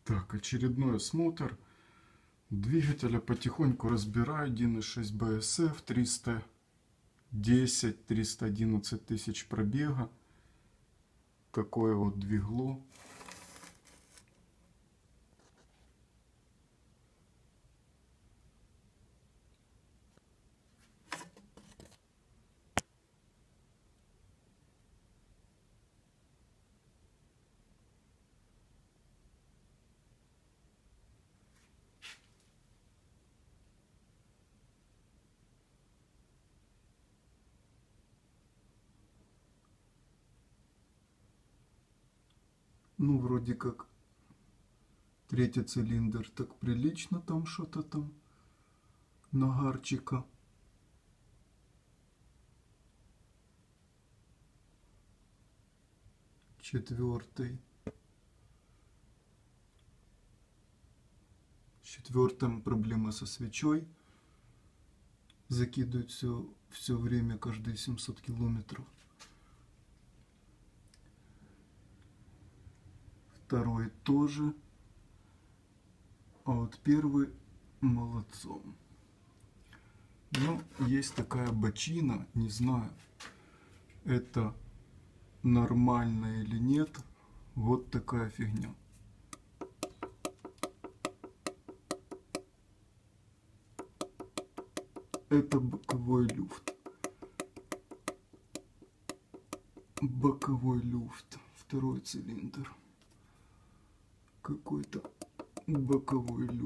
Так, очередной осмотр двигателя. Потихоньку разбираю. 1.6 БСФ, 310-311 тысяч пробега. Такое вот двигло. Ну, вроде как третий цилиндр, так прилично там что-то там нагарчика. Четвертый. В четвертом проблема со свечой. Закидывает все время, каждые 700 километров. Второй тоже. А вот первый молодцом. Но есть такая бочина, не знаю, это нормально или нет. Вот такая фигня. Это боковой люфт. Боковой люфт. Второй цилиндр. Какой-то боковой люфт.